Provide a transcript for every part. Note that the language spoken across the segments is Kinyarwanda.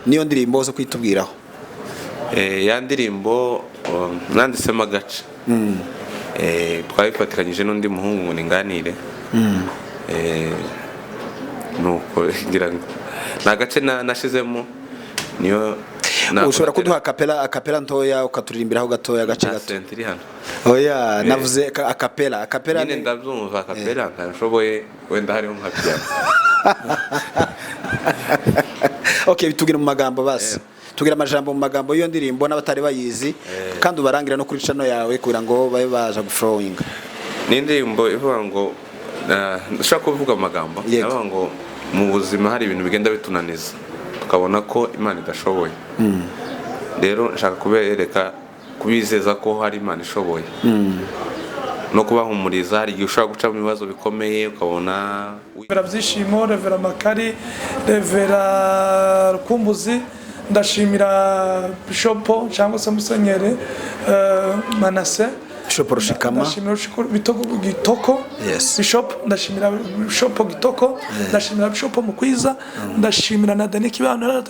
niyo ndirimbo zo kwitubwiraho. Ya ndirimbo nanditsemo agace twabifatikanyije n'undi muhungu ngo ninganire nuko ngira ngo na gace nashizemo niyo ushobora kuduha akapela ntoya ukaturirimbiraho gatoya gace gato. Sentiri hano oya navuze akapela nyine ndabyumva akapela ntashoboye wenda hariho nka piano. Okay, bitubwira mu magambo basi tugira amajambo mu magambo y'iyo ndirimbo n'abatari bayizi kandi ubarangira no kuri channel yawe kugira ngo babe baza guflowing. Ni indirimbo ivuga ngo ndashaka kuvuga amagambo navuga ngo mu buzima hari ibintu bigenda bitunaniza tukabona ko Imana idashoboye. Rero nshaka kubereka kubizeza ko hari Imana ishoboye no kubahumuriza hari igihe ushobora guca mu bibazo bikomeye ukabona Revera Byishimo, Revera Makari, Revera Rukumbuzi, ndashimira Bishopo cyangwa se Musenyeri Manase, Bishop Rushikama, ndashimira Gitoko, Bishop, ndashimira Bishop Gitoko, ndashimira Bishop Mukwiza, ndashimira na Dani Kibano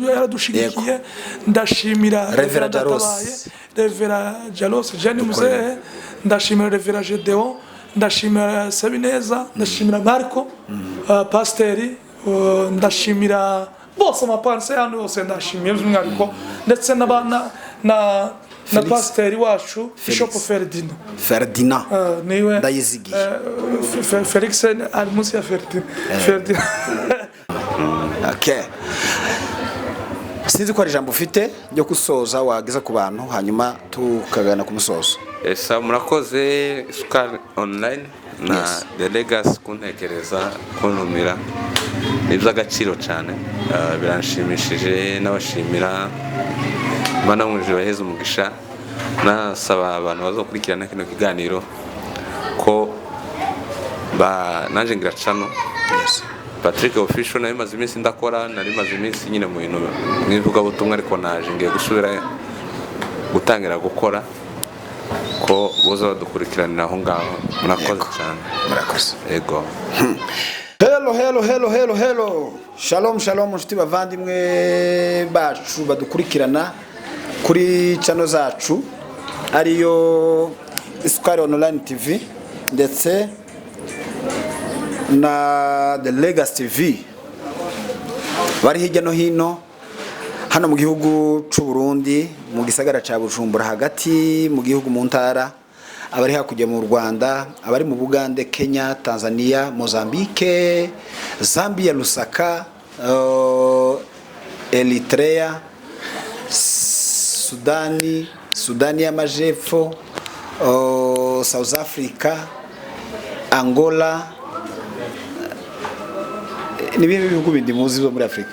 yaradushigikiye, ndashimira Revera Jaros, Revera Jaros Jeanne Muzehe, ndashimira Revera Gedeon, ndashimira Sabineza, ndashimira Marco Pasteri, ndashimira bose amapanse hano yose ndashimira by'umwihariko ndetse n'abana na Pasteri wacu Bishop Ferdinand niwe ndayizigiye Felix ari munsi ya Ferdinand. Okay, sinzi ko ari jambo ufite ryo kusoza wageza ku bantu hanyuma tukagana ku musozo. Murakoze Isukari Online na The Legacy kuntekereza kuntumira iby'agaciro cyane biranshimishije n'abashimira Imana mwuje baheze umugisha nasaba abantu bazokurikirana kino kiganiro ko nanje ngira channel Patrick Official nayo maze iminsi ndakora nari maze iminsi nyine mu bintu mwivuga butumwa ariko naje ngiye gusubira gutangira gukora ko boza badukurikiranira aho ngaho. Murakoze cyane. Murakoze. Yego. Hello. Shalom nshuti bavandimwe bacu badukurikirana kuri channel zacu ariyo Isukari Online TV ndetse na The Legacy TV bari hirya no hino hano mu gihugu c'u Burundi mu gisagara ca Bujumbura hagati mu gihugu mu ntara abari hakujya mu Rwanda abari mu Bugande Kenya Tanzania Mozambique Zambia Lusaka Eritrea Sudani y'Amajepfo South Africa Angola nibihe bihugu bindi muzi zo muri Afrika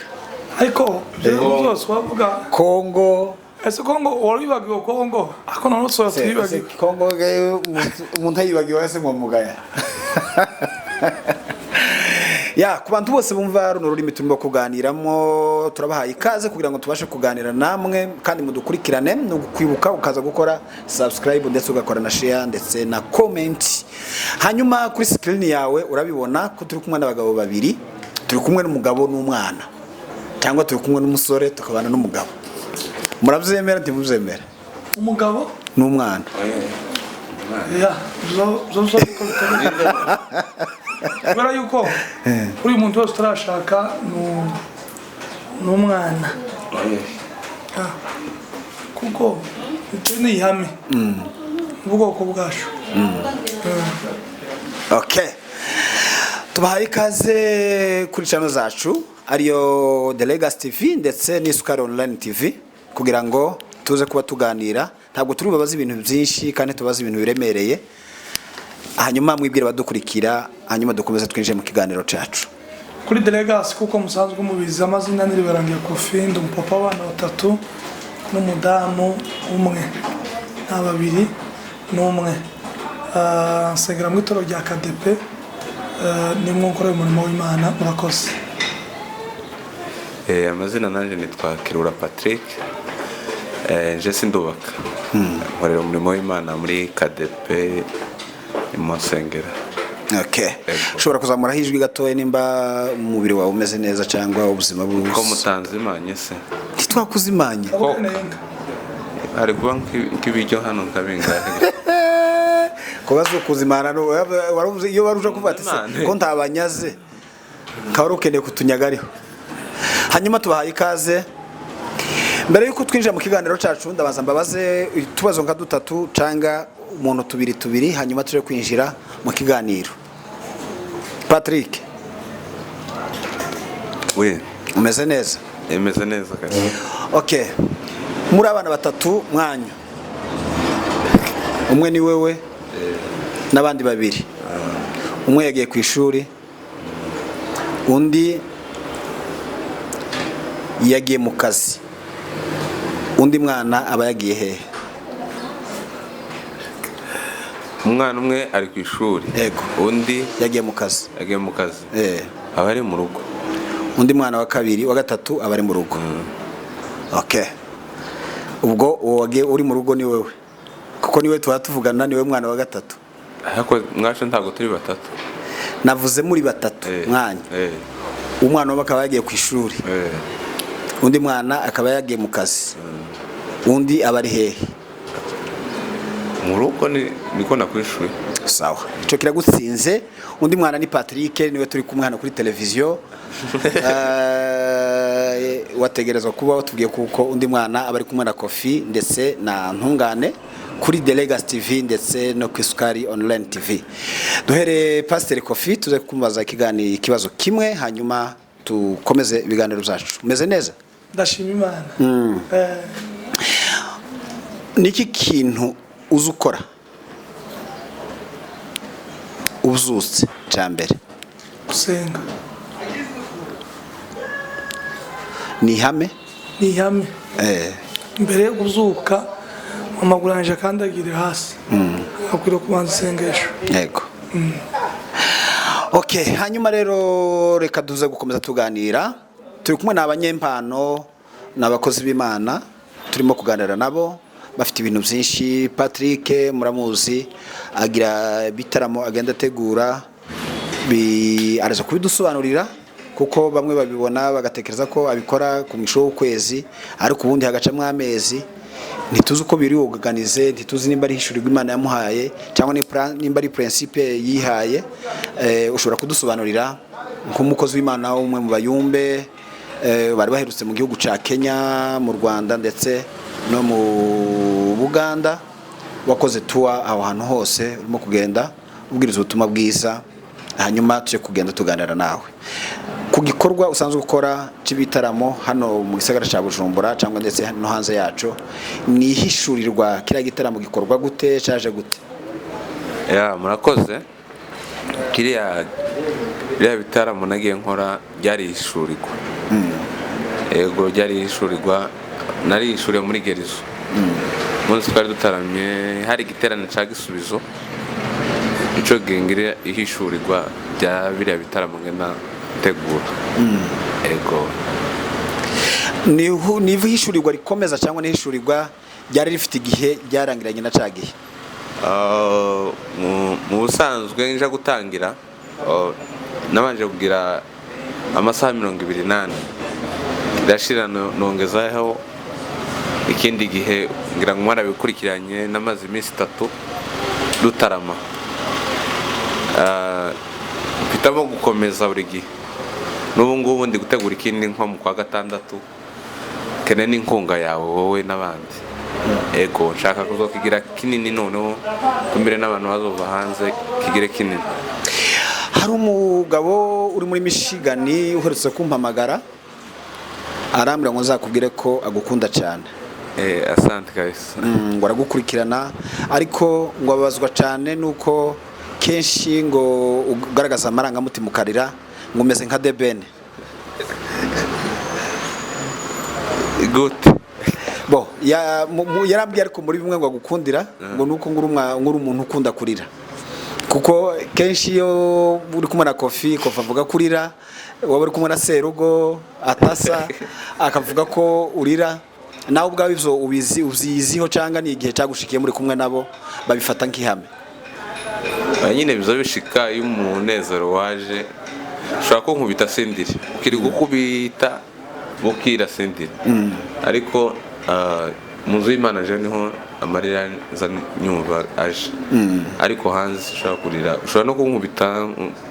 ariko byose wavuga Congo ese Congo waribagiwe Congo ako none so twibagiwe Congo umuntu ayibagiwe wese mu mugaya ya ku bantu bose bumva runo rurimi turimo kuganiramo turabahaye ikaze kugira ngo tubashe kuganira namwe kandi mudukurikirane no kwibuka ukaza gukora subscribe ndetse ugakora na share ndetse na comment. Hanyuma kuri screen yawe urabibona ko turi kumwe n'abagabo babiri, turi kumwe n'umugabo n'umwana cyangwa turi kumwe n'umusore tukabana n'umugabo. Murabyemera ntimuzemera? Umugabo n'umwana. Ya zo Bara yuko uri muntu wese turashaka n'umwana kuko ni ihame ubwoko bwacu. Okay, tubahaye ikaze kuri channel zacu ariyo The Legacy TV ndetse n'Isukari Online TV kugira ngo tuze kuba tuganira. Ntabwo turi babaza ibintu byinshi kandi tubaza ibintu biremereye, hanyuma mwibwira badukurikira hanyuma dukomeza twinjire mu kiganiro cyacu. Kuri The Legacy kuko musanzwe mubizi amazina ni Barangiye Kofi, umupapa w'abana 3 n'umudamu umwe n'ababiri n'umwe. Nsengera mu itoro rya KDP ni mwokora umurimo w'Imana. Murakoze. Amazina nanje nitwa Kirura Patrick, je sindubaka nkorera umurimo w'Imana muri KDP Musengera. Okay. Yego. Ushobora kuzamura ijwi gatoya nimba umubiri wawe umeze neza cyangwa ubuzima buri ko mutanzimanye se ntitwakuzimanye Abo nenga. hari kuba nk'ibiryo hano nkabingahe kubaza ukuzimana waravuze iyo waruje kuvuga ati se ko ntabanyaze kaba ukeneye kutunyaga ariho. Hanyuma tubahaye ikaze mbere yuko twinjira mu kiganiro cyacu ndabaza mbabaze utubazo nka dutatu cyangwa umuntu tubiri hanyuma tuje kwinjira mu kiganiro. Patrick we umeze neza? emeze neza kandi Okay, muri abana batatu mwanyu umwe ni wewe n'abandi babiri, umwe yagiye ku ishuri undi yagiye mu kazi, undi mwana aba yagiye hehe? umwana umwe ari ku ishuri Yego. undi Yagiye mu kazi. yagiye mu kazi aba ari mu rugo Undi mwana wa kabiri wa gatatu aba ari mu rugo. Okay, ubwo uwo wagiye uri mu rugo ni wewe kuko niwe tuba tuvugana, niwe mwana wa gatatu. ariko mwacu ntabwo turi batatu Navuze muri batatu mwanya. Umwana we akaba yagiye ku ishuri, undi mwana akaba yagiye mu kazi, undi aba ari hehe? mu rugo niko nakwishuri. Sawa, icyo kiragutsinze. Undi mwana ni Patrick, niwe turi kumwe hano kuri televiziyo. Wategerezwa kuba watubwiye kuko undi mwana aba ari kumwe na Kofi ndetse na Ntungane kuri The Legacy TV ndetse no ku Sukari Online TV. Duhere Pastor Kofi tuze kumbaza ikibazo kimwe hanyuma tukomeze ibiganiro byacu. Umeze neza? Ndashima Imana. Niki kintu uzi ukora uzutse cya mbere? Gusenga. Ni ihame? Ni ihame. Mbere yo kuzuka amaguru yanjye akandagire hasi. Akwiriye kubanza isengesho. Yego. Okay, hanyuma rero reka duze gukomeza tuganira. Turi kumwe n'abanyempano n'abakozi b'Imana, turimo kuganira nabo bafite ibintu byinshi. Patrick muramuzi, agira bitaramo agenda ategura, araza kubidusobanurira kuko bamwe babibona bagatekereza ko abikora ku mwisho w'ukwezi, ariko ubundi hagacamo amezi. Ntituzi uko biri organize, ntituzi nimba ari hishurirwa Imana yamuhaye cyangwa nimba ari principe yihaye. Ushobora kudusobanurira nk'umukozi w'Imana umwe mu bayumbe bari baherutse mu gihugu ca Kenya, mu Rwanda ndetse no mu Buganda, wakoze tour aho hantu hose urimo kugenda ubwiriza ubutumwa bwiza, hanyuma tuje kugenda tuganira nawe ku gikorwa usanzwe gukora cy'ibitaramo hano mu gisagara cya Bujumbura cyangwa ndetse no hanze yacu. Ni hishurirwa kira gitaramo gikorwa gute, cyaje gute? Murakoze. Kiriya bitaramo nagiye nkora byari hishurirwa. Yego, byari hishurirwa. Nari hishuriye muri Gerizo. Munsi twari dutaramye hari igiterane cya Gisubizo, icyo gengire ihishurirwa bya biriya bitaramo ngena tegura. Yego. Ni hishurirwa rikomeza cyangwa ni hishurirwa ryari rifite igihe ryarangiranye na cagihe? Mu busanzwe nje gutangira nabanje kugira amasaha 28 ndashira nongezaho ikindi gihe ngira ngo mwana bikurikiranye namaze iminsi 3 dutarama. Bitamo gukomeza buri gihe. N'ubu ngubu ndi gutegura ikindi nko mu kwa gatandatu, kene n'inkunga yawe wowe n'abandi. Ego, nshaka kuzokigira kinini noneho tumbire n'abantu bazova hanze kigire kinini. Hari umugabo uri muri Michigan uherutse kumpamagara arambira ngo nzakubwire ko agukunda cyane. Asante guys. Ngo aragukurikirana ariko ngo ababazwa cyane nuko kenshi ngo ugaragaza amarangamutima ukarira ngo umeze nka Debene. Good. Bo yarambwiye ariko muri bimwe ngo agukundira ngo nuko nguri umuntu ukunda kurira, kuko kenshi iyo uri kumwe na Kofi avuga kurira, waba uri kumwe na Serugo atasa akavuga ko urira. Nawe ubwawe ivyo ubiziho cyangwa ni igihe cyagushikiye muri kumwe nabo babifata nk'ihame? nyine biza bishika iyo umunezero waje ushobora ko nkubita sindiri ukiri gukubita bukira sindiri ariko mu nzu y'Imana je niho amarira nza nyumva aje ariko hanze ushobora kurira ushobora no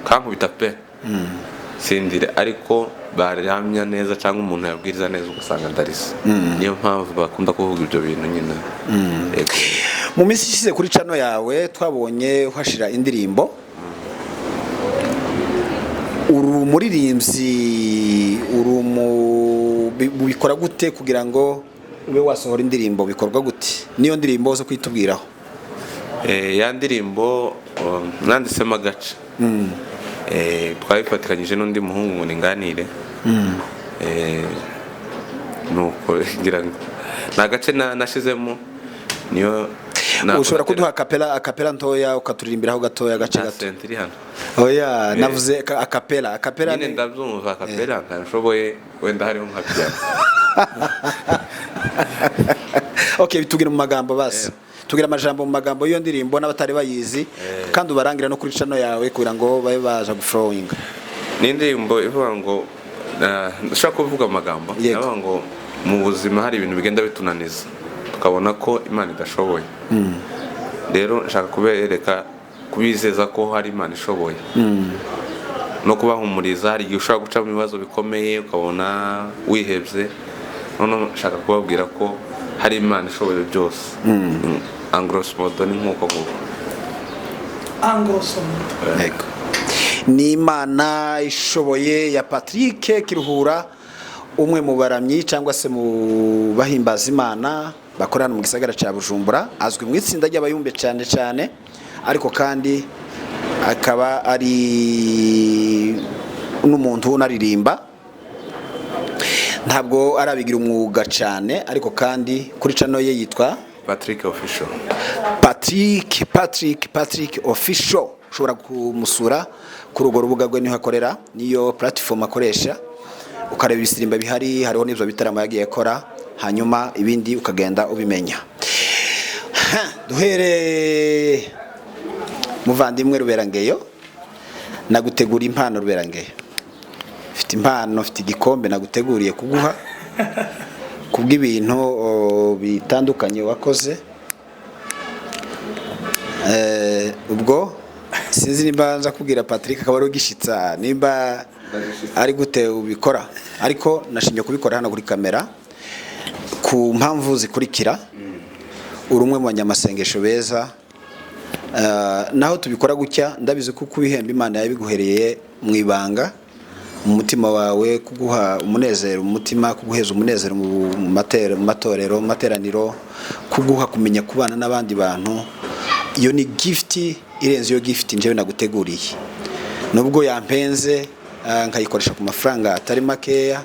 kankubita pe sindire ariko baramya neza cyangwa umuntu yabwiriza neza ugasanga ndarisa niyo mpamvu bakunda kuvuga ibyo bintu nyine. Mu minsi ishize kuri channel yawe twabonye uhashira indirimbo umuririmbyi bikora gute kugira ngo ube wasohora indirimbo bikorwa gute niyo ndirimbo zo kwitubwiraho? Ya ndirimbo nandisemo agace twabifatikanyije n'undi muhungu ngo ninganire nuko ngira na gace nashizemo niyo ushobora kuduha akapela ntoya ukaturirimbiraho gatoya gace gato sentiri hano. Oya navuze akapela nyine ndabyumva akapela ntashoboye wenda hariho nka piano. Okay, bitubwira mu magambo basi tugira amajambo mu magambo y'iyo ndirimbo n'abatari bayizi kandi ubarangira no kuri channel yawe kugira ngo babe baza guflowing. Ni indirimbo ivuga ngo ndashaka kuvuga amagambo navuga ngo mu buzima hari ibintu bigenda bitunaniza tukabona ko Imana idashoboye rero nshaka kubizeza ko hari Imana ishoboye no kubahumuriza hari igihe ushobora guca mu bibazo bikomeye ukabona wihebye none nshaka kubabwira ko hari Imana ishoboye byose. Angrosmodo ni nkuko Yego ni Imana ishoboye ya Patrick Kiruhura umwe mu baramyi cyangwa se mu bahimbaza Imana bakorana mu gisagara cya Bujumbura azwi mu itsinda ry'abayumbe cyane ariko kandi akaba ari n'umuntu unaririmba ntabwo arabigira umwuga cyane ariko kandi kuri channel ye yitwa Patrick Official. Patrick Official ushobora kumusura kuri urwo rubuga rwe niho akorera niyo platform akoresha ukareba ibisirimba bihari hariho n'ibyo bitaramo yagiye akora hanyuma ibindi ukagenda ubimenya. Duhere muvandimwe Ruberangeyo nagutegura impano Ruberangeyo ufite impano ufite igikombe naguteguriye kuguha kubw'ibintu bitandukanye wakoze ubwo sinzi nimba nza kubwira Patrick akaba ari ugishitsa nimba ari gute ubikora ariko nashingiye kubikora hano kuri kamera ku mpamvu zikurikira urumwe mu banyamasengesho beza naho tubikora gutya ndabizi ko kubihemba Imana yabiguhereye mu ibanga mu mutima wawe kuguha umunezero mu mutima kuguheza umunezero mu matorero materaniro kuguha kumenya kubana n'abandi bantu iyo ni gift irenze iyo gift njewe naguteguriye nubwo yampenze nkayikoresha ku mafaranga atari makeya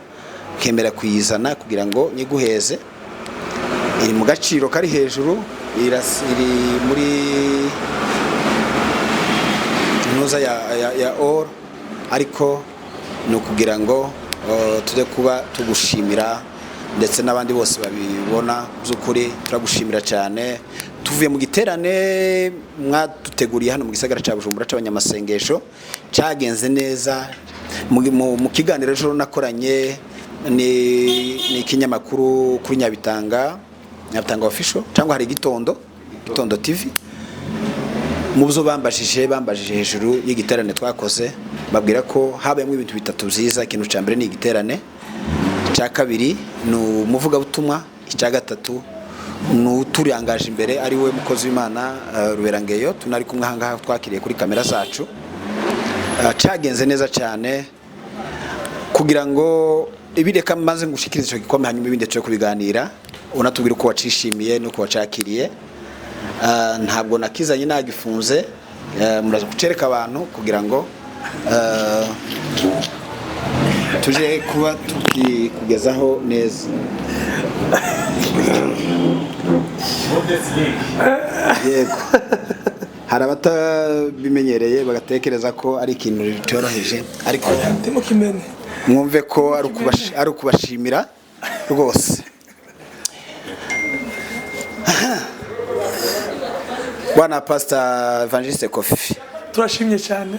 kemera kuyizana kugira ngo nyiguheze iri mu gaciro kari hejuru iri muri ntuza ya or ariko no kugira ngo tujye kuba tugushimira ndetse n'abandi bose babibona by'ukuri turagushimira cyane tuvuye mu giterane mwaduteguriye hano mu gisagara cya Bujumbura cy'abanyamasengesho cyagenze neza mu kiganiro ejo nakoranye ni ikinyamakuru kuri Nyabitanga Official cyangwa hari Gitondo TV mu byo bambajije hejuru y'igiterane twakoze babwira ko habayemo ibintu bitatu byiza ikintu cya mbere ni igiterane cya kabiri ni umuvugabutumwa icya gatatu ni uturiangaje imbere ari we mukozi w'Imana Ruberangeyo tunari kumwe ahangaha twakiriye kuri kamera zacu cyagenze neza cyane kugira ngo ibireka maze ngushikirize icyo gikombe hanyuma ibindi cyo kubiganira unatubwira uko wacishimiye nuko wacakiriye ntabwo nakizanye nagifunze muraza gucereka abantu kugira ngo tuje kuba tukikugezaho neza yego hari abatabimenyereye bagatekereza ko ari ikintu cyoroheje ariko mwumve ko ari ukubashimira rwose. Bwana Pastor Evangeliste Kofi turashimye cyane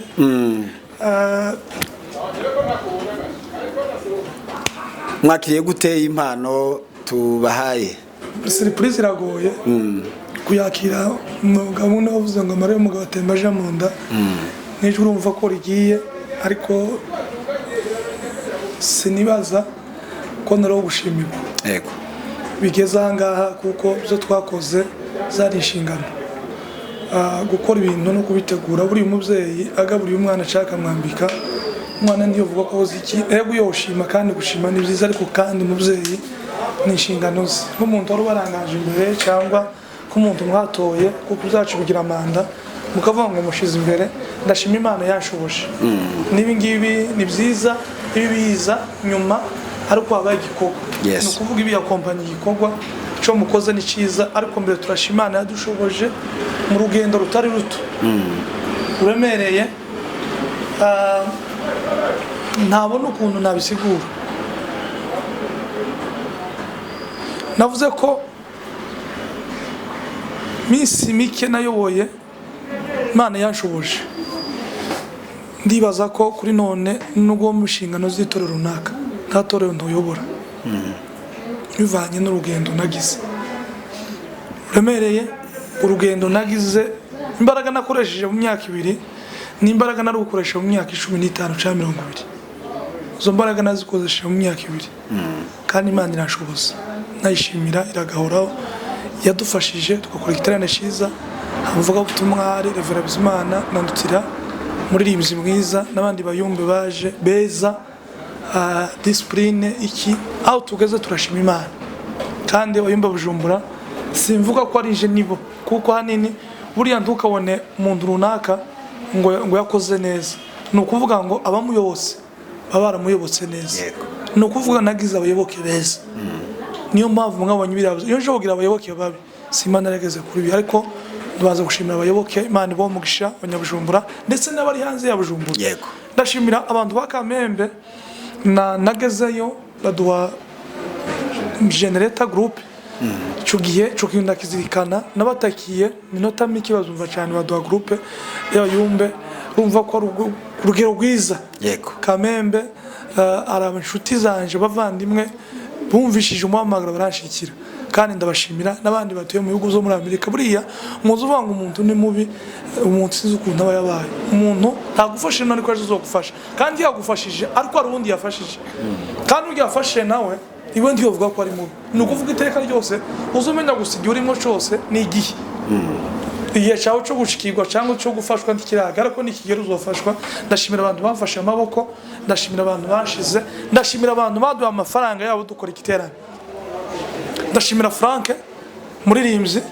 mwakiriye gute impano tubahaye? surprise iragoye kuyakira. Umugabo navuze ngo amare umugabo atembaje mu nda n'ijuru urumva ko rigiye, ariko sinibaza ko nari gushimirwa yego bigeze ahangaha, kuko byo twakoze zari inshingano. Gukora ibintu no kubitegura, buri mubyeyi agaburiye umwana ashaka mwambika umwana niyo uvuga ko uzi iki, ego yoshima kandi gushima ni byiza, ariko kandi mubyeyi ni inshingano ze. Nk'umuntu wari ubarangaje imbere cyangwa nk'umuntu mwatoye kuko uzacu kugira amanda mukavuga ngo mushize imbere, ndashima Imana yashoboshe. N'ibi ngibi ni byiza, ibi biza nyuma ariko habaye igikorwa. Ni ukuvuga ibi yakompanya igikorwa cyo mukoze ni cyiza, ariko mbere turashima Imana yadushoboje mu rugendo rutari ruto uremereye. Ntabona ukuntu nabisigura. Navuze ko minsi mike nayoboye Imana yanshoboje. Ndibaza ko kuri none nubwo mu nshingano z'itorero runaka nta torero nduyobora bivanye n'urugendo nagize remereye. Urugendo nagize, imbaraga nakoresheje mu myaka 2 n'imbaraga nari gukoresha mu myaka 15 cyangwa 20. Izo mbaraga nazikoresheje mu myaka 2 kandi Imana irashoboza, nayishimira iragahoraho. Yadufashije tugakora igiterane cyiza, avuga ubutumwa ari Reverend Bizimana na Ndutira muririmbyi mwiza n'abandi bayumbe baje beza, discipline iki aho tugeze turashima Imana. Kandi bayumbe Bujumbura simvuga ko ari je nibo, kuko hanini buriya ntukabone umuntu runaka ngo yakoze neza, ni ukuvuga ngo abamuyobotse baba baramuyobotse neza. Ni ukuvuga nagize abayoboke beza, niyo mpamvu mwabonye birabuze. Iyo nje kugira abayoboke babi Imana yarageze kuri ibi, ariko tubaza gushimira abayoboke Imana bo mugisha abanyabujumbura ndetse n'abari hanze ya Bujumbura. Ndashimira abantu ba Kamembe nagezeyo baduha generator group cyo gihe cyo kinda kizirikana nabatakiye minota mike bazumva cyane baduha groupe y'abayumbe, urumva ko urugero rwiza. Kamembe araba inshuti zanje bavandimwe bumvishije umuhamagara barashikira, kandi ndabashimira. N'abandi batuye mu bihugu zo muri Amerika, buriya muzi uvanga umuntu ni mubi, umuntu sinzi ukuntu aba yabaye. Umuntu ntagufashe none ko azogufasha, kandi yagufashije ariko ari undi yafashije, kandi ugiye yafashe nawe iwe ndiyo uvuga ko ari mubi. Ni ukuvuga iteka ryose uzumenya gusigira urimo cyose ni igihe igihe cyawe cyo gushikirwa cyangwa cyo gufashwa ndikiraga, ariko nikigera uzofashwa. Ndashimira abantu bafashe amaboko, ndashimira abantu bashize, ndashimira abantu baduha amafaranga yabo dukora igiterane. Ndashimira Frank muririmbyi,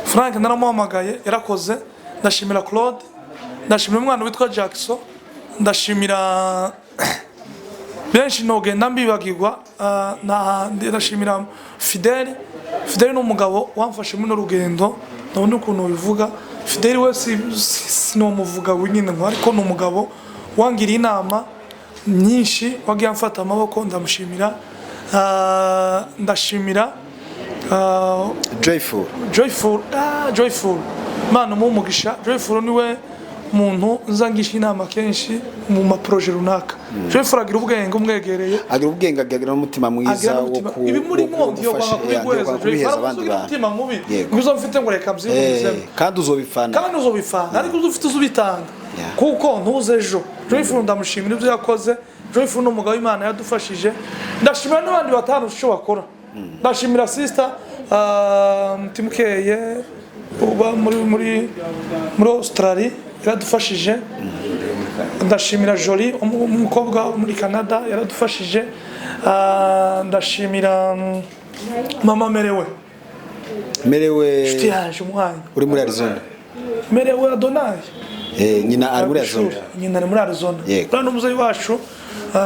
Frank naramuhamagaye yarakoze. Ndashimira Claude, ndashimira umwana witwa Jackson, ndashimira benshi nogenda mbibagirwa. Ndashimira Fidel ni umugabo wamfashe muri rugendo, nabone ukuntu bivuga. Fidel we sinomuvuga wenyine, ariko ni umugabo wangiriye inama nyinshi, wagiye amfata amaboko, ndamushimira. Ndashimira Joyful Mana mu mugisha. Joyful niwe muntu nzangisha inama kenshi mu maproje runaka. Joyful agira ubwenge, umwegereye agira ubwenge, agira n'umutima mwiza wo ibi muri mondi yo kwanga kubigweza. Abandi umutima mubi nguzo mfite ngo reka mbyimuzemo, kandi uzobifana ariko uzufite uzubitanga kuko ntuze ejo. Joyful ndamushimira ibyo yakoze. Joyful ni umugabo Imana yadufashije. Ndashimira n'abandi batanu cyo bakora. Ndashimira sister Timukeye uba muri Australia yaradufashije. Ndashimira Jolie umukobwa muri Canada yaradufashije. Ndashimira mama Merewe nshuti yaje umwanya uri muri Arizona. Merewe Adonai nyina ari muri Arizona. Nyina ari muri Arizona. Bwana umuzayi wacu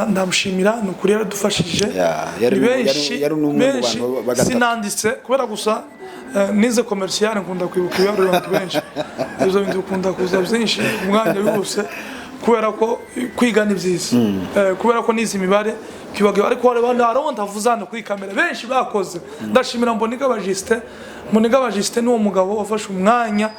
ndamushimira, ni ukuri yaradufashije. Benshi sinanditse kubera gusa nize commercial, nkunda kwibuka ibibazo benshi. Izo bintu ukunda kuza byinshi umwanya wose kubera ko kwiga ni byiza kubera ko nizi imibare kibagiwe ariko hariho ndavuze hano kuri kamera benshi bakoze ndashimira Mboniga Bajiste niwo mugabo wafashe umwanya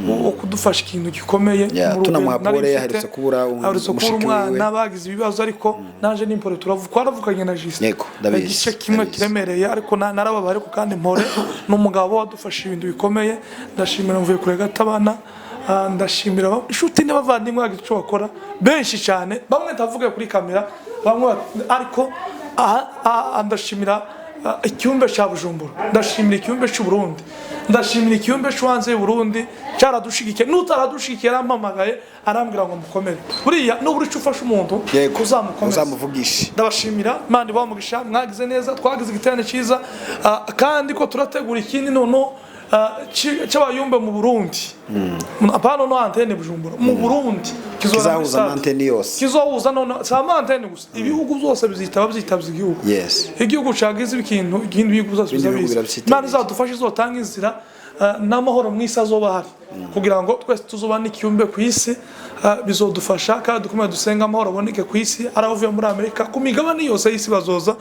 wo kudufasha ikintu gikomeye tunamuha pole yaherutse kubura umwana bagize ibibazo ariko naje n'impore twaravukanye na Juste igice kimwe kiremereye ariko narababa ariko kandi mpore n'umugabo wadufasha ibintu bikomeye ndashimira mvuye kure gatabana ndashimira inshuti n'abavandimwe bagize icyo bakora benshi cyane bamwe ndavuga kuri kamera bamwe ariko ndashimira icyumbe cya Bujumbura ndashimira icyumbe cy'u Burundi ndashimira icyumbe cy'uwanze y'u Burundi cyaradushigikiye n'utaradushigikiye arampamagaye arambwira ngo mukomere buriya n'uburi cyo ufasha umuntu uzamuvugisha ndabashimira Imana ibamugisha mwagize neza twagize igiterane cyiza kandi ko turategura ikindi noneho cy'abayumbe mu Burundi apano no antene Bujumbura mu Burundi kizohuza antene yose kizohuza none sama antene gusa ibihugu byose bizitaba igihugu igihugu cagize ikintu bihugu byose bizabizi Imana izadufashe izotanga inzira n'amahoro mwisi azoba hari kugira ngo twese tuzoba n'icyumbe ku isi bizodufasha kandi dukomeye dusenga amahoro aboneke ku isi aravuye muri Amerika ku migabane yose y'isi bazoza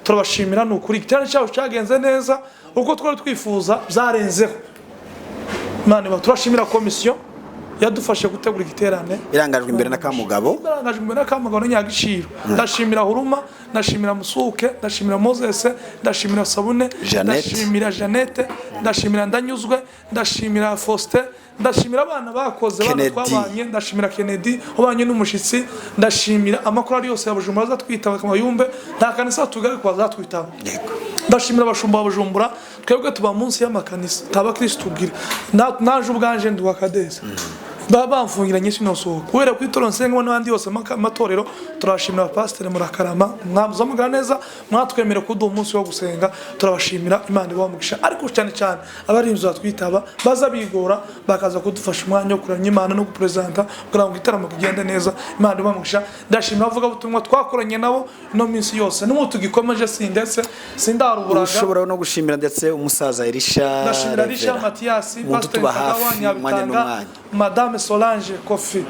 turabashimira n'ukuri igiterane cyacu cyagenze neza uko twari twifuza byarenzeho Imana turashimira komisiyo yadufashe gutegura igiterane irangajwe imbere na Kamugabo n'Nyagiciro ndashimira Huruma ndashimira Musuke ndashimira Moses ndashimira Sabune ndashimira Jeannette ndashimira Ndanyuzwe ndashimira Faustin ndashimira abana bakoze bana twabanye ndashimira Kennedy ubanye n'umushitsi ndashimira amakuru yose ya Bujumbura azatwitaba Kamayumbe nta kanisa tugari kwa azatwitaba ndashimira abashumba Bujumbura twebwe tuba munsi y'amakanisa taba Kristo tubwira naje ubwanje ndi wakadeza bamfungiranye sinosohoka kubera kwitoro nsenga n'abandi yose amatorero turashimira pasteur Murakarama mwamuzamugana neza mwatwemera ko uwo munsi wo gusenga turabashimira Imana ibamugisha ariko cyane cyane abarinzi batwitaba baza bigora bakaza kudufasha umwanya wo kuramya Imana no gupresenta kugira ngo itaramo kigende neza Imana ibamugisha ndashimira avuga butumwa twakoranye nabo no minsi yose n'umutu gikomeje sindetse sindaruburaga ushobora no gushimira ndetse umusaza Elisha Mathias pasteur Kagawanya Madame Solange Kofi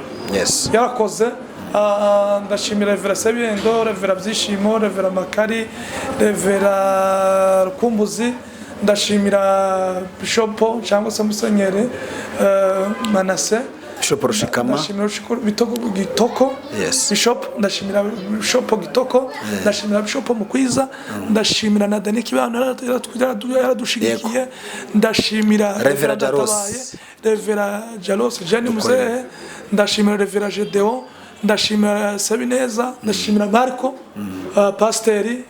yarakoze ndashimira Revera Sebiendo Revera Byishimo Revera Makari Revera Rukumbuzi ndashimira Bishop cyangwa se Musenyeri Manase Bishop Rushikama ndashimira Gitoko Bishop ndashimira Bishop Gitoko ndashimira Bishop Mukwiza ndashimira na Dani Kibano yaradushigikiye ndashimira Revera Jaros Revera Jalos Jani Muzehe ndashimira Revera Gedeo ndashimira Sabineza ndashimira Marco Pasteri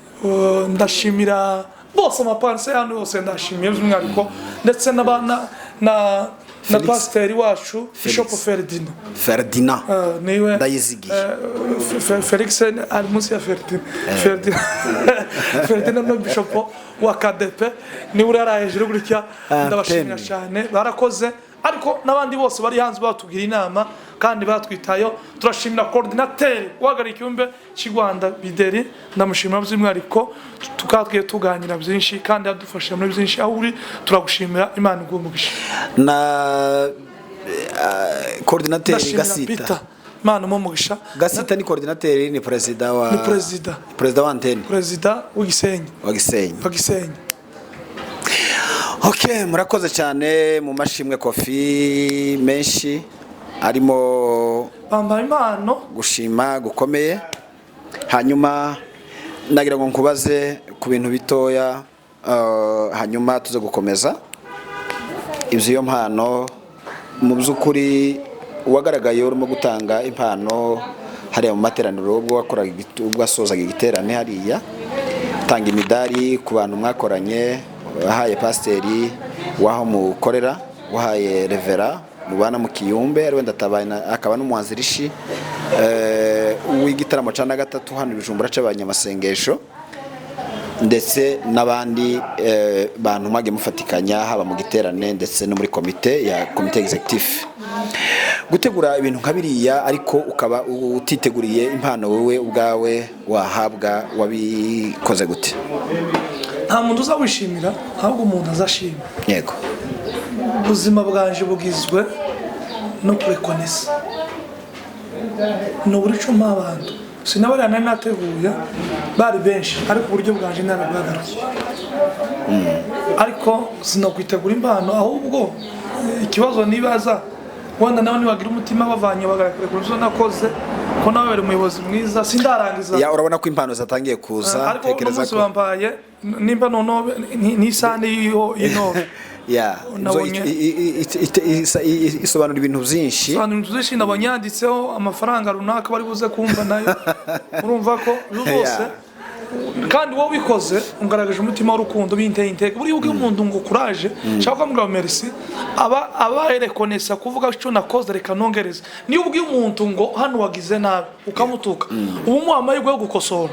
ndashimira bose amapanse hano yose ndashimira by'umwihariko ndetse na pasteri wacu Bishop Ferdinand niwe ndayizigiye Felix ari munsi ya Ferdinand no Bishop wa KDP niwe uri hejuru gutya ndabashimira cyane barakoze ariko nabandi bose bari hanze batubwira inama kandi batwitayo turashimira coordinateur wagara icyumbe cy'Rwanda Bideri ndamushimira by'umwihariko tukatwiye tuganira byinshi kandi yadufasha muri byinshi aho uri turagushimira Imana igumugisha na coordinateur Gasita Imana umugisha Gasita ni coordinateur ni president wa antenne president w'Gisenyi Okay, murakoze cyane mu mashimwe Kofi menshi arimo bambaye impano gushima gukomeye hanyuma nagira ngo nkubaze ku bintu bitoya hanyuma tuze gukomeza ibyo mpano mu by'ukuri wagaragaye urimo gutanga impano hariya mu materaniro ubwo wakoraga ubwo asozaga igiterane hariya tanga imidari ku bantu mwakoranye wahaye pasteri waho mukorera wahaye Revera mubana mu Kiyumbe ari wenda tabayina akaba n'umuhanzirishi w'igitaramo cya gatatu hano Bujumbura cy'abanyamasengesho ndetse n'abandi bantu mwage mufatikanya haba mu giterane ndetse no muri komite executive gutegura ibintu nkabiriya ariko ukaba utiteguriye impano wowe ubwawe wahabwa wabikoze gute? Nta muntu uzawishimira ahubwo umuntu azashima. Yego. Ubuzima bwanje bugizwe no kurekonesa. ni uburyo icuma abantu sinabariya nari nateguye bari benshi ariko uburyo bwanje narabwagarukiye ariko sinakwitegura impano ahubwo ikibazo nibaza wanda nawe nibagira umutima bavanye bagarakira ku byo nakoze ko nawe bari umuyobozi mwiza sindarangiza ya urabona ko impano zatangiye kuza tekereza ko bambaye nimba nono n'isani y'inobe ya isobanura ibintu byinshi nabonye yanditseho amafaranga runaka bari buze kumva nayo urumva ko bose kandi wowe ubikoze ungaragaje umutima w'urukundo binteye intege buri ubwo umuntu ngo courage shaka kumubwira merci aba reconnaître kuvuga icyo nakoze reka nongereze niyo ubwo umuntu ngo hano wagize nabi ukamutuka ubu mu amahirwe yo gukosora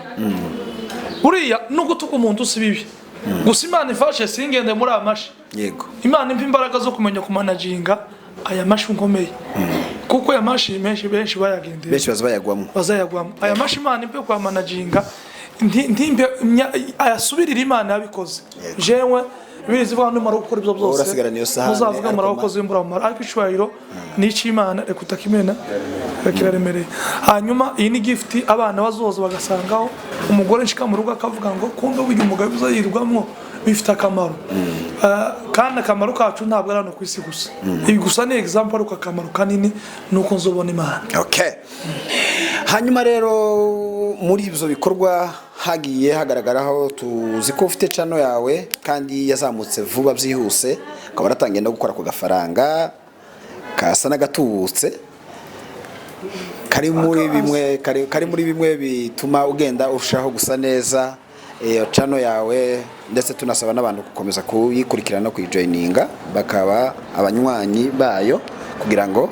uriya no gutuka umuntu usibibi gusa Imana ifashe singende muri amashi yego Imana impa imbaraga zo kumenya kumanaginga aya mashi nkomeye kuko aya mashi menshi benshi bayagendeye benshi bazayagwamo aya mashi Imana impe kwa managinga ntimbe ayasubirira Imana yabikoze jewe birizi bwa numara gukora ibyo byose muzavuga mara wakoze imbura mu ariko icwayiro n'iki Imana rekutakimena rekiraremereye hanyuma iyi ni gift abana bazoza bagasangaho umugore nshika mu rugo akavuga ngo kumbe wiga umugabo uzayirwamwo bifite akamaro kandi akamaro kacu ntabwo ari no kwisi gusa ibi gusa ni example ariko akamaro kanini nuko nzobona Imana okay hanyuma rero muri ibyo bikorwa hagiye hagaragaraho tuzi ko ufite channel yawe kandi yazamutse vuba byihuse akaba aratangiye no gukora ku gafaranga kasa nagatubutse kari muri bimwe bituma ugenda urushaho gusa neza iyo channel yawe ndetse tunasaba n'abantu gukomeza kuyikurikirana no kuyijoininga bakaba abanywanyi bayo kugira ngo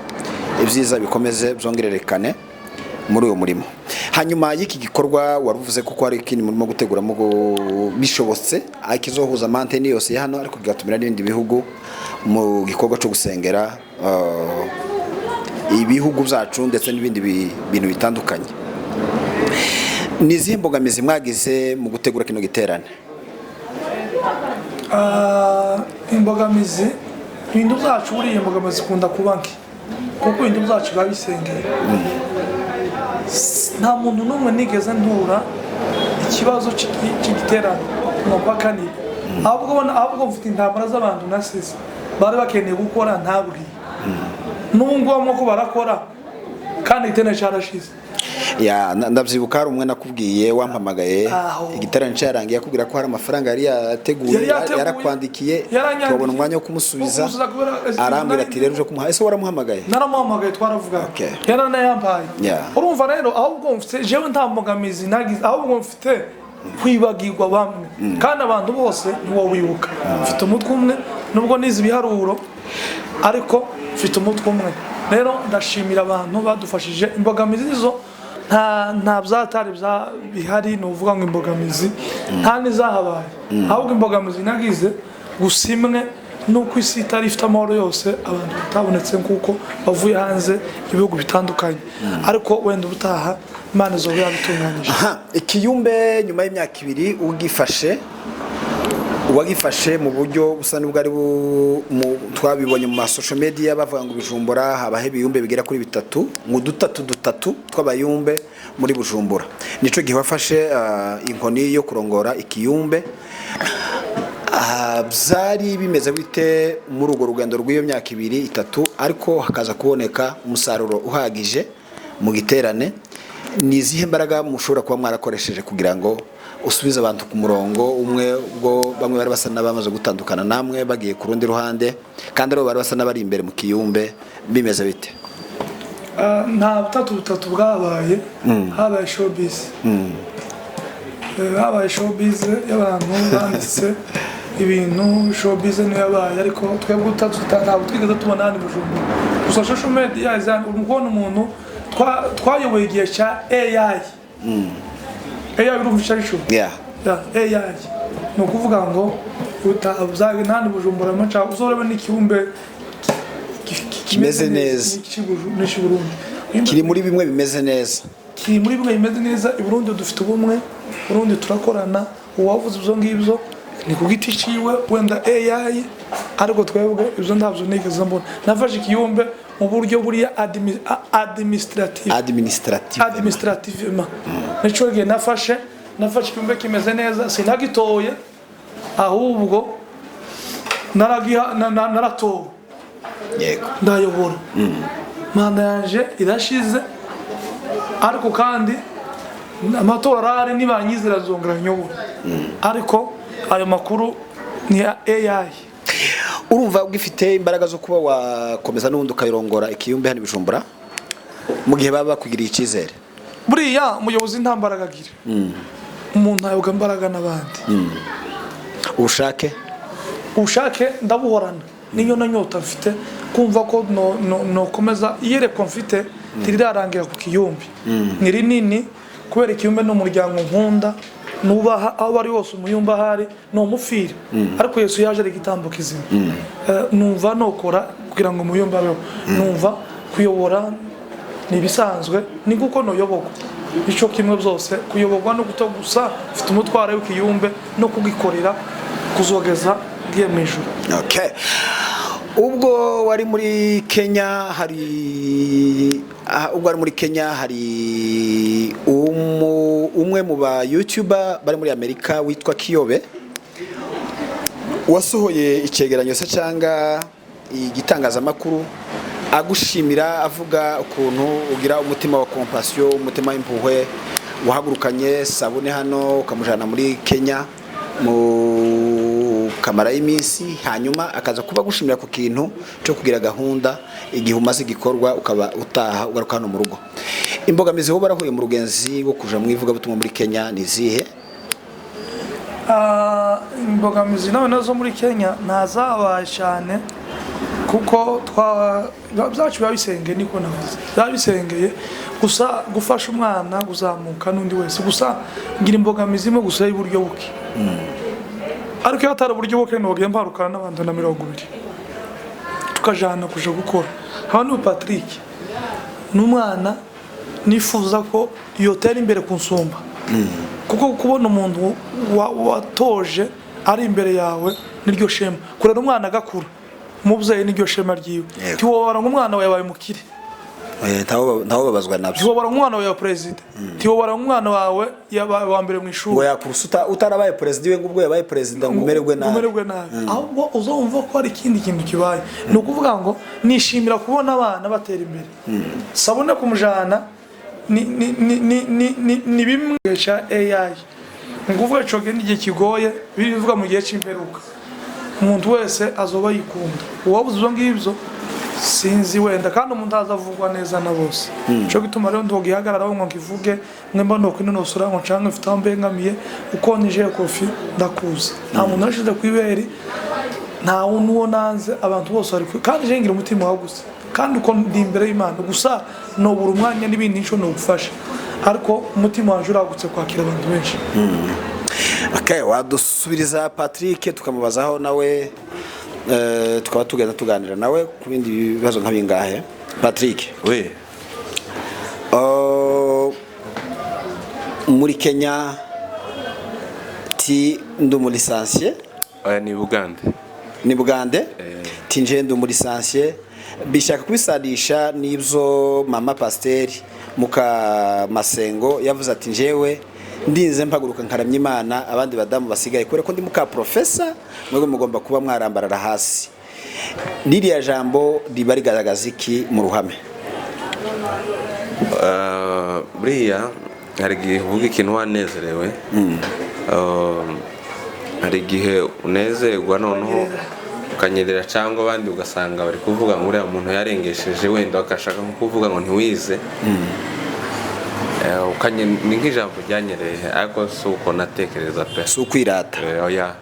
ibyiza bikomeze byongererekane muri uwo murimo hanyuma y'iki gikorwa waruvuze kuko hari ikindi murimo gutegura mu bishobotse akizohuza mantene yose hano ariko kigatumira n'ibindi bihugu mu gikorwa cyo gusengera ibihugu byacu ndetse n'ibindi bintu bitandukanye nizihe mbogamizi mwagize mu gutegura kino giterane imbogamizi ibintu byacu buriye imbogamizi kunda kubanki kuko ibintu byacu babisengera nta muntu n'umwe nigeze ntura ikibazo cy'igiterane umupaka ni ahubwo mfite intambara z'abantu nasize bari bakeneye gukora ntabwiye n'ubu ngubu ko barakora kandi igiterane cyarashize ya ndabyibuka hari umwe nakubwiye wampamagaye igiterane cyarangiye akubwira ko hari amafaranga yari yateguye yarakwandikiye twabona umwanya wo kumusubiza arambwira ati rero uje kumuha ese waramuhamagaye naramuhamagaye twaravuga yaranayambaye urumva rero ahubwo mfite jewe nta mbogamizi nagize ahubwo mfite kwibagirwa bamwe kandi abantu bose niwo wibuka mfite umutwe umwe nubwo nizi ibiharuro ariko mfite umutwe umwe rero ndashimira abantu badufashije imbogamizi zo nta byatari bihari no uvuga ngo imbogamizi nta nizahabaye ahubwo imbogamizi nagize gusimwe nuko isi itari ifite amahoro yose abantu batabonetse kuko bavuye hanze ibihugu bitandukanye ariko wenda ubutaha Imana zo yabitunganyije ikiyumbe nyuma y'imyaka 2 wagifashe mu buryo busa n'ubwo ari twabibonye mu social media bavuga ngo Bujumbura habahe ibiyumbe bigera kuri 3 mu dutatu tw'abayumbe muri Bujumbura nico gihe wafashe inkoni yo kurongora ikiyumbe byari bimeze bite muri urwo rugendo rw'iyo myaka 2-3 ariko hakaza kuboneka umusaruro uhagije mu giterane nizihe mbaraga mushobora kuba mwarakoresheje kugira ngo usubiza abantu ku murongo umwe ubwo bamwe bari basa n'abamaze gutandukana namwe bagiye ku rundi ruhande kandi abo bari basa n'abari imbere mu kiyumbe bimeze bite nta butatu bwabaye habaye showbiz habaye showbiz y'abantu banditse ibintu showbiz niyo yabaye ariko twebwe ntabwo twigeze tubona hano Bujumbura gusa social media ubona umuntu twayoboye igihe cya AI urumvisha isho AI no kuvuga ngo utazaga nandi Bujumbura macha uzoreba n'ikibumbe kimeze neza kiri muri bimwe bimeze neza i Burundi dufite ubumwe Burundi turakorana uwavuze ibyo ngibyo ni ku giti ciwe wenda AI ariko twebwe ibyo ndavyo nigeze mbona nafashe ikiyumbe mu buryo buriya administrativement nico gihe nafashe icyumba kimeze neza sinagitoye ahubwo naratowe yego ndayobora manda yanje irashize ariko kandi amatora ari nibanyizira zongera nyobora ariko ayo makuru ni AI. urumva ugifite imbaraga zo kuba wakomeza n'ubundi ukayirongora ikiyumbe hano Bujumbura mu gihe baba bakugiriye icyizere? Buriya umuyobozi nta mbaraga agira, umuntu ayoga imbaraga n'abandi. ubushake ndabuhorana niyo nanyota mfite kumva ko no komeza iyerekwa mfite tirirarangira ku kiyumbi ni rinini kubera ikiyumbe n'umuryango nkunda nubaha aho bari hose umuyumba hari no mufira ariko Yesu yaje ari gitambo kizima numva nokora kugira ngo umuyumba abeho numva kuyobora ni bisanzwe ni kuko noyoboka ico kimwe byose kuyoborwa no gusa ufite umutwaro w'ikiyumbe no kugikorera kuzogeza ngiye mu ijuru. Okay. Ubwo wari muri Kenya hari umwe mu ba YouTuber bari muri Amerika witwa Kiyobe wasohoye icegeranyo se cyanga igitangazamakuru agushimira avuga ukuntu ugira umutima wa compassion, umutima w'impuhwe, wahagurukanye Sabune hano ukamujana muri Kenya mu kamara y'iminsi hanyuma akaza kuba gushimira ku kintu cyo kugira gahunda igihe umaze gikorwa ukaba utaha ugaruka hano mu rugo. Imbogamizi ho barahuye mu rugenzi wo kuja mu ivuga butumwa muri Kenya ni zihe? Imbogamizi nazo muri Kenya ntazabaye cyane kuko byacu babisengeye niko navuze babisengeye gusa gufasha umwana kuzamuka n'undi wese gusa ngira imbogamizi mo gusa y'uburyo buke ariko yatara uburyo buke no bagenda barukana n'abantu na 200 tukajana kuja gukora hano Patrick n'umwana nifuza ko yotera imbere kunsumba kuko kubona umuntu watoje ari imbere yawe niryo shema kurera umwana agakura umubyeyi niryo shema ryiwe tiwobara umwana wawe yabaye mukire ntawo babazwa nabyo tiwobara umwana wawe president tiwobara umwana wawe yabaye wa mbere mu ishuri ngo yakurusuta utarabaye president we ngubwo yabaye president ngumererwe nabi ahubwo uzumva ko ari ikindi kintu kibaye no kuvuga ngo nishimira kubona abana batera imbere Sabune kumujana ni bimwe cya AI nguvuga cyo ngiye kigoye bivuga mu gihe cy'imperuka umuntu wese azoba yikunda uwabuze zo ngibyo sinzi wenda kandi umuntu azavugwa neza na bose cyo gituma rero ndogihagararaho ngo ngivuge mwemba no kwinonosura ngo canke mfite ambengamiye uko nije kofi ndakuza nta muntu ashize kwiberi nta unuwo nanze abantu bose ari kandi je ngira umutima wagusa kandi uko ndi imbere y'Imana gusa no buri umwanya n'ibindi nico no gufasha ariko umutima wanje uragutse kwakira abantu benshi. Okay, wadusubiriza Patrick tukamubazaho nawe tukaba tugenda tuganira nawe ku bindi bibazo nk'abingahe. Patrick we muri Kenya ti ndumu licencié ni Bugande tinje ndumu licencié bishaka kubisadisha nibyo mama Pasiteri muka Masengo yavuze ati njewe ndinze mpaguruka nkaramya Imana abandi badamu basigaye kure ko ndi muka professor mwego mugomba kuba mwarambarara hasi. Ririya jambo riba rigaragaza iki mu ruhame? Buriya hari igihe uvuga ikintu wanezerewe hari igihe unezerwa noneho ukanyerera cyangwa abandi ugasanga bari kuvuga ngo uriya muntu yarengesheje wenda bakashaka nko kuvuga ngo ntiwize ni nk'ijambo ryanyereye ariko si uko natekereza pe si ukwirata oya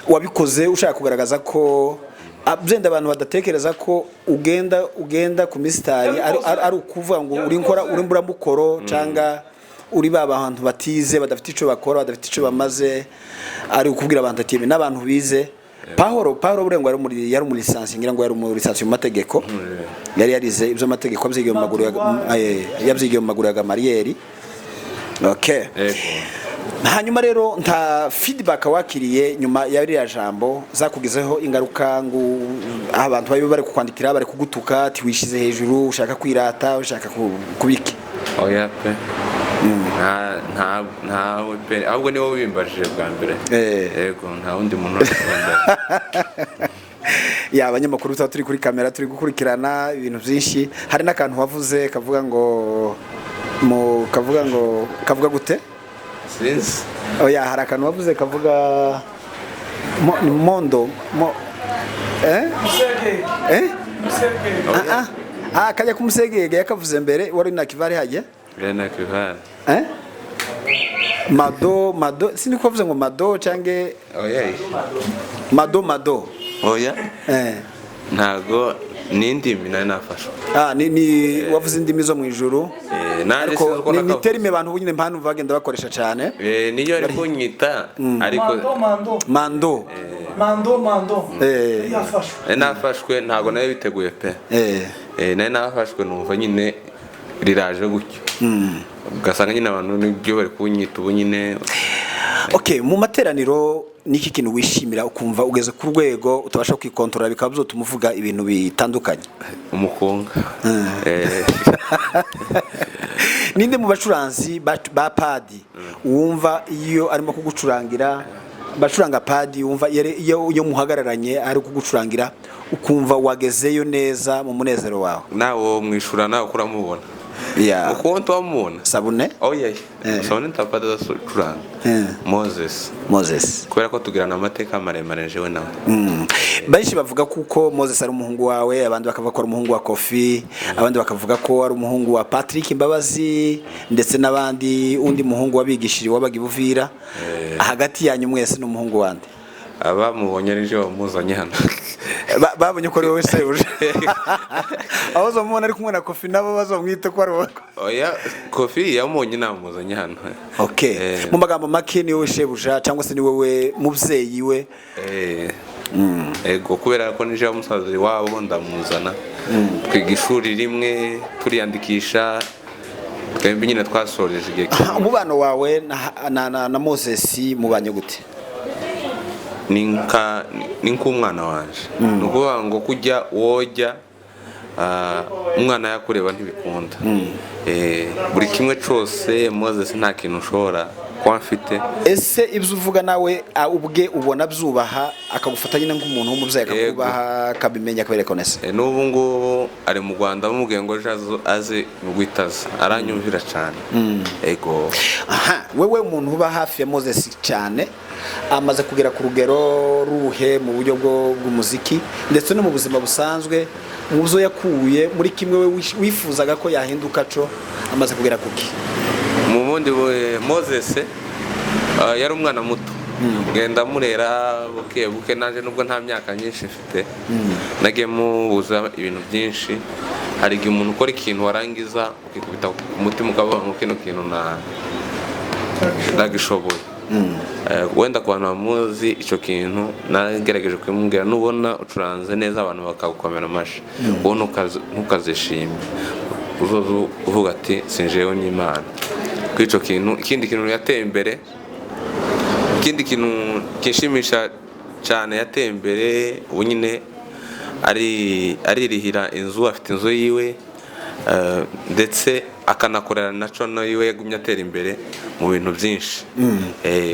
wabikoze ushaka kugaragaza ko byenda abantu badatekereza ko ugenda ku misitari ari ukuvuga ngo uri mburamukoro cyangwa uri abantu batize badafite icyo bakora badafite icyo bamaze ari ukubwira abantu ati n'abantu bize Pahoro burengo yari muri lisansi ngira ngo yari muri lisansi mu mategeko yari yarize ibyo mategeko yabyigiye mu maguru ya Gamaliel. Okay. hanyuma rero nta feedback wakiriye nyuma ya ririya jambo zakugizeho ingaruka ngo abantu babe bari kukwandikira bari kugutuka ati wishize hejuru ushaka kwirata ushaka kubiki? oya pe ntawe pe ahubwo niwo wimbajije bwa mbere yego nta wundi muntu wabimbaje. Ya abanyamakuru turi kuri kamera turi gukurikirana ibintu byinshi, hari n'akantu wavuze kavuga ngo kavuga gute sinzi oya hari akantu wavuze kavuga mondo kajya kumusegege yakavuze mbere wari nakivari hajya nakivari mado sindi kuvuze ngo mado cyangwa oya mado oya ntago n'indimi nari nafashwe ni wavuze indimi zo mu ijuru ariko ni terime abantu bunyine mpano bagenda bakoresha cyane niyo ari kunyita ariko mando nafashwe ntago nayo biteguye pe nari nafashwe numva nyine riraje gutyo ugasanga nyine abantu nibyo bari kunyita ubu nyine. Okay, mu materaniro niki kintu wishimira ukumva ugeze ku rwego utabasha kwikontorora bikaba byotuma uvuga ibintu bitandukanye? Umukunga ninde mu bacuranzi ba padi wumva iyo arimo kugucurangira bacuranga padi wumva iyo muhagararanye ari kugucurangira ukumva wagezeyo neza mu munezero wawe? Nawo mwishura nawe kuramubona ukuntu wamubona Sabune Sabune ntapata curanga Moses kubera ko tugirana amateka maremare jewe nawe. Benshi bavuga kuko Moses ari umuhungu wawe, abandi bakavuga ko ari umuhungu wa Kofi, abandi bakavuga ko ari umuhungu wa Patrick Mbabazi, ndetse n'abandi undi muhungu wabigishije wabaga Ibuvira. Hagati yanyu mwese n'umuhungu wande abamubonye ari je bamuzanye hano babonye ko ari wowe sebuje aho zo mubona ari kumwe na Kofi nabo bazomwite ko ari wowe? Oya Kofi yamunye namuzanye hano. Okay, mu magambo make ni wowe shebuja cyangwa se ni wowe mubyeyi we? Ego kubera ko nije umusazi wabo ndamuzana twiga ishuri rimwe turiyandikisha twembi nyine twasoreje igihe. Umubano wawe na Moses mubanye gute? Ninkumwana wanje nukuvuga ngo kujya wojya umwana yakureba ntibikunda buri kimwe cyose Moses nta kintu ushobora kuba mfite. Ese ibyo uvuga nawe ubwe ubona byubaha akagufata nyine nk'umuntu w'umubyeyi akakubaha akabimenya akaberekonesa? N'ubu ngubu ari mu Rwanda bamubwiye ngo aze mu Rwitaza aranyumvira cyane. Ego wewe umuntu uba hafi ya Moses cyane amaze kugera ku rugero ruhe mu buryo bw'umuziki ndetse no mu buzima busanzwe mu byo yakuye muri kimwe we wifuzaga ko yahinduka cyo amaze kugera kuki? Mu bundi Moses yari umwana muto ngenda murera buke naje nubwo nta myaka nyinshi mfite nagiye mubuza ibintu byinshi. Hari igihe umuntu ukora ikintu warangiza ukikubita ku mutima ukavuga ngo kino kintu nagishoboye. Wenda ku bantu bamuzi icyo kintu nagerageje kumubwira nubona ucuranze neza abantu bakagukomera amashi wowe ntukazishime uzoza uvuga ati sinjewe n'Imana kuri icyo kintu. Ikindi kintu yateye imbere, ikindi kintu kishimisha cyane yateye imbere ubu nyine aririhira inzu, afite inzu yiwe ndetse akanakorera na cono yiwe yagumye atera imbere mu bintu byinshi.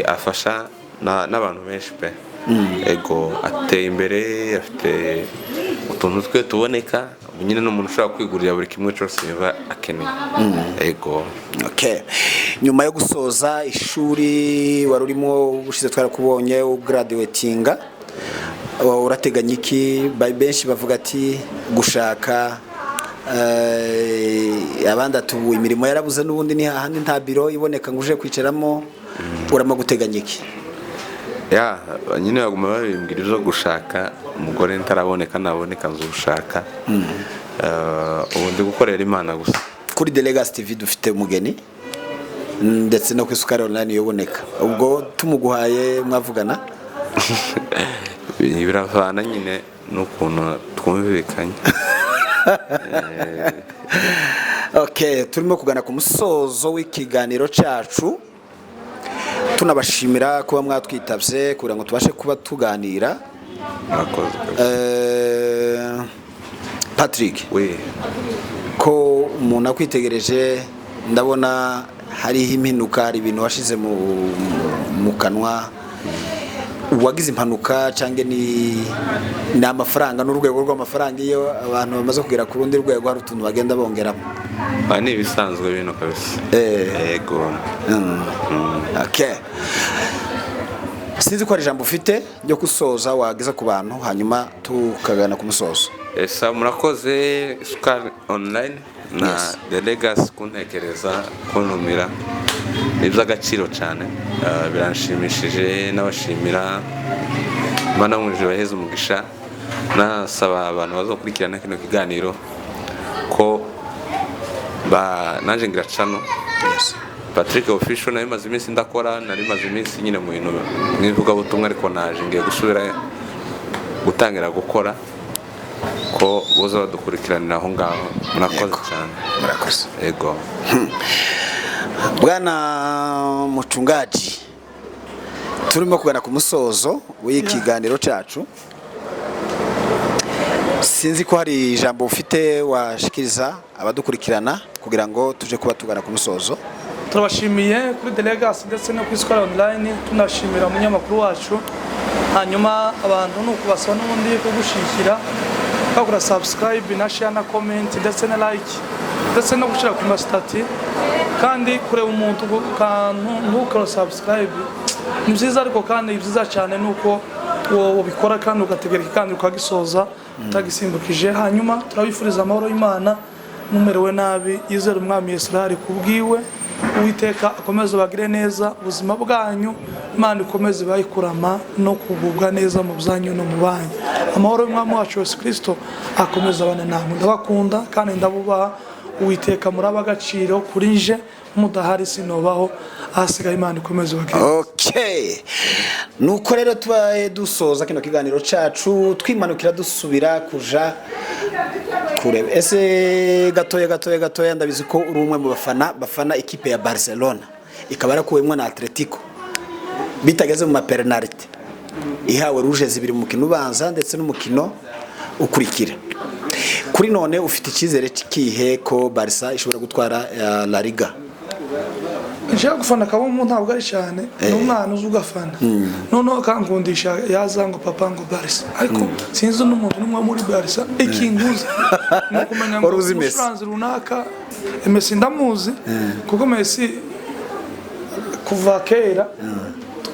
Afasha n'abantu benshi pe. Ego ateye imbere afite utuntu twe tuboneka nyine n'umuntu ushobora kwigurira buri kimwe cyose yaba akeneye. Ego okay, nyuma yo gusoza ishuri wari urimo ubushize twarakubonye ugraduatinga urateganya iki? Benshi bavuga ati gushaka abandi atubuye imirimo yarabuze n'ubundi ni hahandi nta biro iboneka ngo uje kwicaramo urama guteganya iki? Nyine baguma babimbwira ibyo gushaka umugore ntaraboneka naboneka nzushaka. Ubundi gukorera Imana gusa. Kuri The Legacy TV dufite umugeni ndetse no ku Isukari Online yoboneka, ubwo tumuguhaye mwavugana? Biravana nyine n'ukuntu twumvikanye. Okay, turimo kugana ku musozo w'ikiganiro cyacu. tunabashimira kuba mwatwitabye kugira ngo tubashe kuba tuganira. murakoze. Patrick, we ko umuntu akwitegereje ndabona hariho impinduka, hari ibintu washize mu kanwa, uwagize impanuka cyangwa ni amafaranga n'urwego rw'amafaranga, iyo abantu bamaze kugera ku rundi rwego hari utuntu bagenda bongeramo? ni ibisanzwe bino kabisa. Yego. Okay. Sinzi ko hari ijambo ufite ryo gusoza wageza ku bantu hanyuma tukagana ku musozo. Murakoze Isukari Online na The Legacy kuntekereza kuntumira, ni iby'agaciro cyane, biranshimishije. N'abashimira Imana muje baheze umugisha, nasaba abantu bazokurikirana kino kiganiro ko nanje ngira channel Patrick Official. Nari maze iminsi ndakora, nari maze iminsi nyine mu bintu mwivuga butumwa, ariko naje ngiye gusubira gutangira gukora, ko boza badukurikiranira aho ngaho. Murakoze cyane. Murakoze. Yego. Bwana Muchungaji, turimo kugana ku musozo w'ikiganiro cyacu. Sinzi ko hari ijambo ufite washikiriza abadukurikirana kugira ngo tuje kuba tugana ku musozo. Turabashimiye kuri The Legacy ndetse no kuri Isukari Online, tunashimira umunyamakuru wacu. Hanyuma abantu nuko basaba n'ubundi kugushikira, bakora subscribe na share na comment ndetse na like ndetse no gushira ku mastati, kandi kureba umuntu kantu ntukora subscribe ni byiza, ariko kandi byiza cyane nuko ubikora kandi ugategereka kandi ukagisoza utagisimbukije. Hanyuma turabifuriza amahoro y'Imana, mumerewe nabi, yizera umwami Yesu ari kubwiwe. Uwiteka akomeze bagire neza ubuzima bwanyu, Imana ikomeze bayikurama no kugubwa neza mu byanyu no mu banyu. Amahoro y'umwami wacu Yesu Kristo akomeze abane namwe. Ndabakunda kandi ndabubaha. Uwiteka muri abagaciro kuri nje, mudahari sinobaho, ahasigaye Imana ikomeze bagire. Okay. Nuko rero tubaye dusoza kino kiganiro cyacu, twimanukira dusubira kuja kureba. Ese gatoya ndabizi ko uri umwe mu bafana ikipe ya Barcelona, ikaba yarakuwemwe na Atletico bitageze mu penalty, ihawe rouge zibiri mu mukino ubanza ndetse n'umukino ukurikira. Kuri none ufite icyizere kihe ko Barca ishobora gutwara La Liga? Nshaka gufana kabumbu ntabwo ari cyane, n'umwana uzugafana noneho kankundisha yazango papa ngo Barca, ariko sinzi n'umuntu n'umwe muri Barca ikinguza no kumenya ngo Messi runaka. Messi ndamuzi kuko Messi kuva kera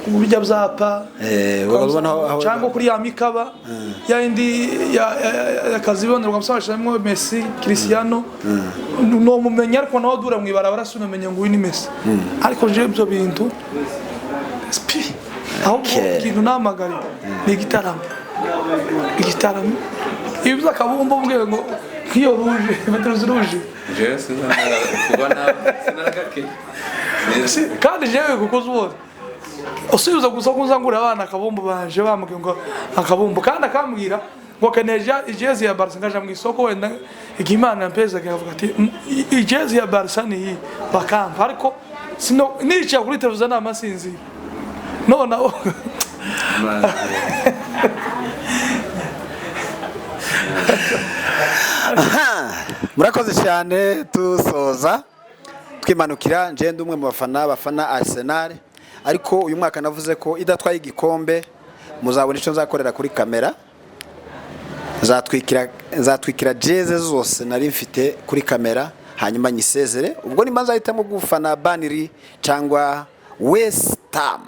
kubijya byapa cyangwa kuri ya mikaba ya indi ya kazibonera umusabashamo Messi Cristiano no mumenya, ariko naho dura mwibarabara sunamenye ngo uyu ni Messi, ariko je ibyo bintu spi aho kintu namagari ni igitaramo ibyo akabumbo bwe ngo kiyo rouge metros rouge je sinara kubona sinaragake kandi jewe kukozubona usubiza gusa kuzangura abana akabumbu banje bambwiye ngo akabumbu, kandi akambwira ngo keneja ijezi ya Barca ngaje mu isoko wenda igimana mpeza kavuga ati ijezi ya Barca ni bakampa, ariko sino nicha kuri televiziyo n'amasinzi none murakoze cyane. Tusoza twimanukira, nje ndi umwe mu bafana Arsenal, ariko uyu mwaka navuze ko idatwaye igikombe muzabona icyo nzakorera kuri kamera. Zatwikira jeze zose nari mfite kuri kamera, hanyuma nyisezere. Ubwo nimba nzahitamo gufana Burnley cyangwa West Ham.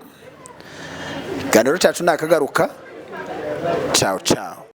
Ikiganiro cyacu nakagaruka. Ciao ciao.